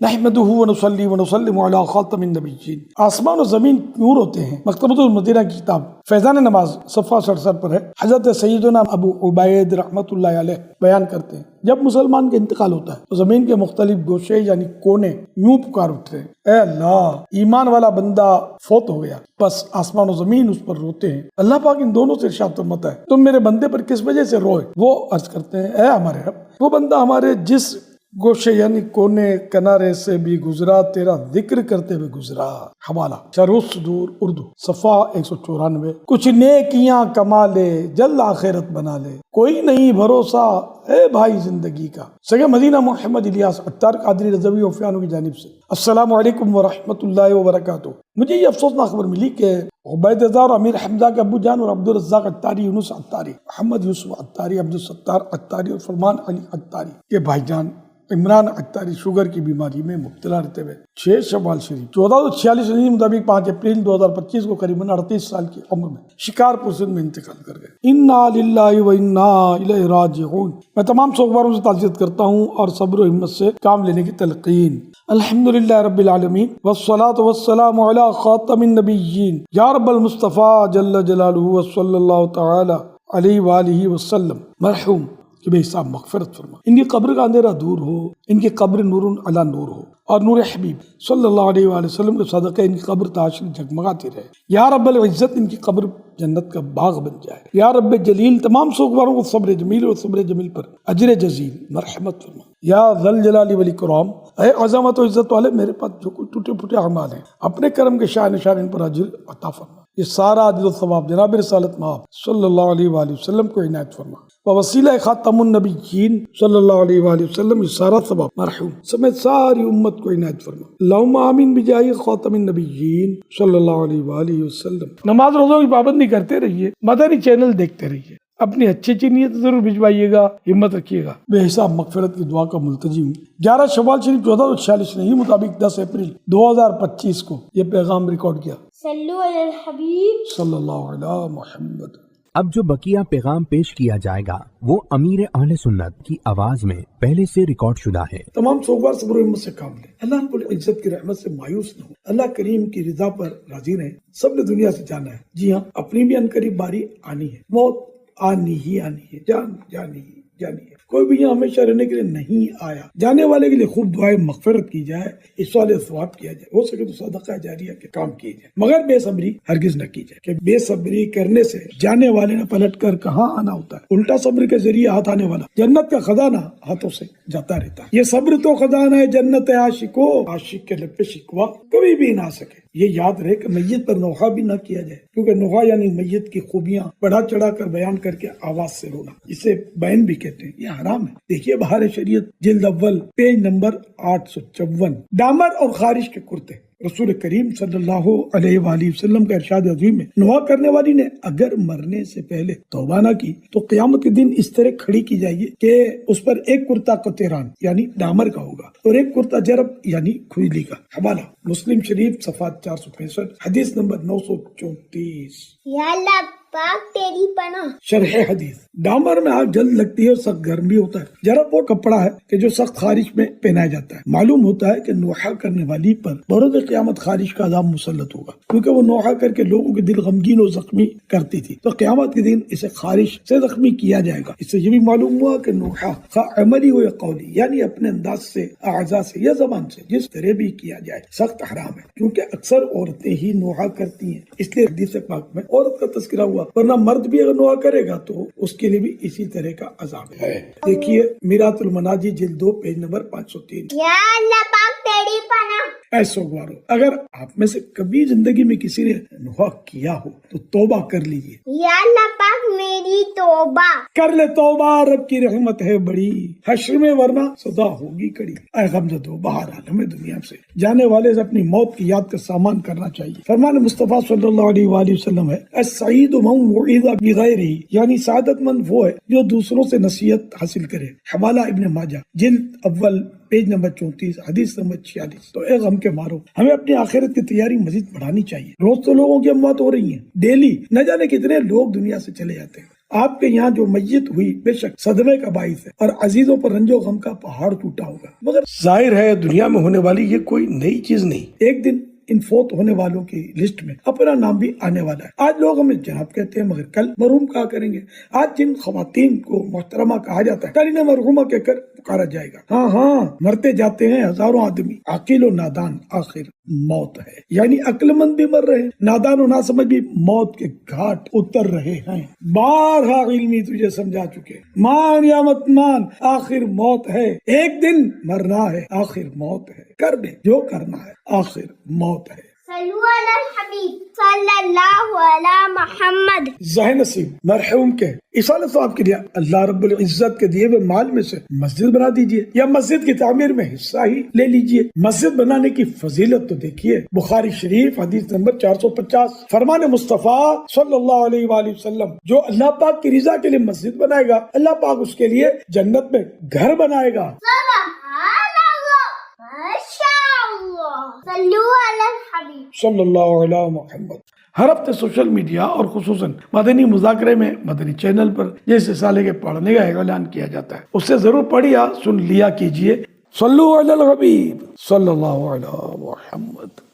نحمدہ ونصلی ونسلم علی خاتم النبیین۔ آسمان و زمین نور ہوتے ہیں۔ مکتبۃ المدینہ کی کتاب فیضان نماز صفحہ 67 پر ہے۔ حضرت سیدنا ابو عبید رحمۃ اللہ علیہ بیان کرتے ہیں جب مسلمان کا انتقال ہوتا ہے تو زمین کے مختلف گوشے یعنی کونے یوں پکار اٹھتے ہیں، اے اللہ، ایمان والا بندہ فوت ہو گیا۔ بس آسمان و زمین اس پر روتے ہیں۔ اللہ پاک ان دونوں سے ارشاد فرماتا ہے تم میرے بندے پر کس وجہ سے روئے؟ وہ عرض کرتے ہیں اے ہمارے رب، وہ بندہ ہمارے جس گوشے یعنی کونے کنارے سے بھی گزرا تیرا ذکر کرتے ہوئے گزرا۔ حوالہ شرح الصدور اردو صفحہ 194۔ کچھ نیکیاں کما لے جلد آخرت بنا لے، کوئی نہیں بھروسہ اے بھائی زندگی کا۔ سگے مدینہ محمد الیاس عطار قادری رضوی عفیانو کی جانب سے السلام علیکم ورحمۃ اللہ وبرکاتہ۔ مجھے یہ افسوسناک خبر ملی کہ عبید رضا اور امیر حمزہ کے ابو جان اور عبدالرزاق عطاری، یونس عطاری، محمد یوسف عطاری، عبدالستار عطاری اور فرمان علی عطاری کے بھائی جان عمران عطاری شوگر کی بیماری میں مبتلا رہتے ہوئے 6 شوال شریف 1446 مطابق 5 اپریل 2025 کو قریب 38 سال کی عمر میں شکارپور سندھ میں انتقال کر گئے۔ انا للہ و انا الیہ راجعون۔ میں تمام سوگواروں سے تعزیت کرتا ہوں اور صبر و ہمت سے کام لینے کی تلقین۔ الحمدللہ رب العالمین والصلاة والسلام علی خاتم النبیین یا رب المصطفیٰ جل جلالہ وصلی اللہ تعالی علیہ وآلہ وسلم۔ مرحوم کہ بے حساب مغفرت فرما، ان کی قبر کا اندھیرا دور ہو، ان کی قبر نور علی نور ہو، اور نور حبیب صلی اللہ علیہ وآلہ وسلم کے صدقے ان کی قبر تاشر جگمگاتی رہے۔ یا رب العزت ان کی قبر جنت کا باغ بن جائے۔ یا رب جلیل تمام سوگواروں کو صبر جمیل اور صبر جمیل پر اجر جزیل مرحمت فرما۔ یا ذل جلال والاکرام، اے عظمت و عزت والے، میرے پاس جو کوئی ٹوٹے پھوٹے اعمال ہیں اپنے کرم کے شاہ نشان ان پر اجر عطا فرما۔ یہ سارا عدل و ثواب جناب رسالت مآب صلی اللہ علیہ وآلہ وسلم کو عنایت فرما۔ وسیلہ خاتم النبیین صلی اللہ علیہ وآلہ وسلم یہ سارا ثواب مرحوم سمیت ساری امت کو عنایت فرما۔ اللہم آمین بجاہ خاتم النبیین صلی اللہ علیہ وآلہ وسلم۔ نماز روزوں کی پابندی کرتے رہیے، مدنی چینل دیکھتے رہیے، اپنی اچھی نیت ضرور بھجوائیے گا، ہمت رکھیے گا۔ بے حساب مغفرت کی دعا کا ملتجی ہوں۔ 11 شوال شریف 1446 نے ہی مطابق 10 اپریل 2025 کو یہ پیغام ریکارڈ کیا۔ صلو علی الحبیب صلی اللہ علیہ محمد۔ اب جو بقیہ پیغام پیش کیا جائے گا وہ امیر اہل سنت کی آواز میں پہلے سے ریکارڈ شدہ ہے۔ تمام سوگوار صبر و ہمت سے کام لیں، اللہ رب العزت کی رحمت سے مایوس نہ ہو، اللہ کریم کی رضا پر راضی رہیں۔ سب نے دنیا سے جانا ہے، جی ہاں، اپنی بھی عنقریب باری آنی ہے، موت آنی ہی آنی ہے، جان جانی ہی جانی ہے۔ کوئی بھی یہاں ہمیشہ رہنے کے لیے نہیں آیا۔ جانے والے کے لیے خوب دعائیں مغفرت کی جائے، اسوال ثواب کیا جائے، ہو سکے تو صدقہ جاریہ کے کام کیے جائے، مگر بے صبری ہرگز نہ کی جائے کہ بے صبری کرنے سے جانے والے نے پلٹ کر کہاں آنا ہوتا ہے۔ الٹا صبر کے ذریعے ہاتھ آنے والا جنت کا خزانہ ہاتھوں سے جاتا رہتا ہے۔ یہ صبر تو خزانہ ہے جنت عاشقو، عاشق کے لب پہ شکوا کبھی بھی نہ سکے۔ یہ یاد رہے کہ میت پر نوحہ بھی نہ کیا جائے، کیونکہ نوحہ یعنی میت کی خوبیاں بڑھا چڑھا کر بیان کر کے آواز سے رونا، اسے بین بھی کہتے ہیں، یہ حرام ہے۔ دیکھیے بہار شریعت جلد اول پیج نمبر 854۔ ڈامر اور خارش کے کرتے، رسول کریم صلی اللہ علیہ وآلہ وسلم کا ارشاد عظیم ہے، نوحہ کرنے والی نے اگر مرنے سے پہلے توبہ نہ کی تو قیامت کے دن اس طرح کھڑی کی جائے گی کہ اس پر ایک کرتا قطران یعنی ڈامر کا ہوگا اور ایک کرتا جرب یعنی کھجلی کا۔ حوالہ مسلم شریف صفحہ 465، حدیث نمبر 934۔ یا اللہ پاک تیری پناہ۔ شرح حدیث، ڈامر میں آگ جلد لگتی ہے اور سخت گرم بھی ہوتا ہے۔ جرب وہ کپڑا ہے کہ جو سخت خارش میں پہنایا جاتا ہے۔ معلوم ہوتا ہے کہ نوحہ کرنے والی پر بروز قیامت خارش کا عذاب مسلط ہوگا، کیونکہ وہ نوحہ کر کے لوگوں کے دل غمگین اور زخمی کرتی تھی، تو قیامت کے دن اسے خارش سے زخمی کیا جائے گا۔ اس سے یہ بھی معلوم ہوا کہ نوحہ خواہ عملی ہو یا قولی یعنی اپنے انداز سے، اعضاء سے یا زبان سے جس طرح بھی کیا جائے سخت حرام ہے، کیونکہ اکثر عورتیں ہی نوحہ کرتی ہیں، اس لیے حدیث پاک میں عورت کا تذکرہ ہوا، ورنہ مرد بھی اگر نوحہ کرے گا تو اس کے لیے بھی اسی طرح کا عذاب ہے۔ دیکھیے میرات المناجی جلد 2 پیج نمبر 503۔ یا اللہ پاک تیری پناہ۔ اے سوگوارو، اگر آپ میں سے کبھی زندگی میں کسی نے نوحہ کیا ہو تو توبہ کر لیجیے۔ یا اللہ پاک میری توبہ کر لے توبہ، رب کی رحمت ہے بڑی، حشر میں ورنہ سزا ہوگی کڑی۔ اے غمزدو، بہرحال ہمیں دنیا سے جانے والے سے اپنی موت کی یاد کا سامان کرنا چاہیے۔ فرمان مصطفیٰ صلی اللہ علیہ وآلہ وسلم ہے، السعید من وعظ بغیرہ، یعنی سعادت مند وہ ہے جو دوسروں سے نصیحت حاصل کرے۔ حوالہ ابن ماجہ جلد اول پیج نمبر 34، حدیث نمبر 46۔ تو اے غم کے مارو، ہمیں اپنی آخرت کی تیاری مزید بڑھانی چاہیے۔ روز تو لوگوں کی اموات ہو رہی ہیں، ڈیلی نہ جانے کتنے لوگ دنیا سے چلے جاتے ہیں۔ آپ کے یہاں جو میت ہوئی بے شک صدمے کا باعث ہے اور عزیزوں پر رنج و غم کا پہاڑ ٹوٹا ہوگا، مگر ظاہر ہے دنیا میں ہونے والی یہ کوئی نئی چیز نہیں، ایک دن ان فوت ہونے والوں کی لسٹ میں اپنا نام بھی آنے والا ہے۔ آج لوگ ہمیں جناب کہتے ہیں مگر کل مرحوم کہا کریں گے۔ آج جن خواتین کو محترمہ کہا جاتا ہے کل انہیں مرحومہ کہہ کر پکارا جائے گا۔ ہاں مرتے جاتے ہیں ہزاروں آدمی، عاقل و نادان آخر موت ہے، یعنی عقل مند بھی مر رہے ہیں، نادان و ناسمجھ بھی موت کے گھاٹ اتر رہے ہیں۔ بارہا علمی تجھے سمجھا چکے، مان یا مت مان آخر موت ہے، ایک دن مرنا ہے آخر موت ہے، کر دے جو کرنا ہے آخر موت ہے۔ صلو علی الحبیب صلی اللہ علی محمد۔ ظاہر نصیب مرحوم کے اصالہ ثواب کے لیے اللہ رب العزت کے دیے ہوئے مال میں سے مسجد بنا دیجئے یا مسجد کی تعمیر میں حصہ ہی لے لیجئے۔ مسجد بنانے کی فضیلت تو دیکھیے، بخاری شریف حدیث نمبر 450، فرمان مصطفیٰ صلی اللہ علیہ وآلہ وسلم، جو اللہ پاک کی رضا کے لیے مسجد بنائے گا اللہ پاک اس کے لیے جنت میں گھر بنائے گا۔ صلو علی الحبیب صلی اللہ علیہ محمد۔ ہر ہفتے سوشل میڈیا اور خصوصاً مدنی مذاکرے میں مدنی چینل پر جس رسالے کے پڑھنے کا اعلان کیا جاتا ہے اسے ضرور پڑھیا سن لیا کیجئے۔ صلو علی الحبیب صلی اللہ علیہ محمد۔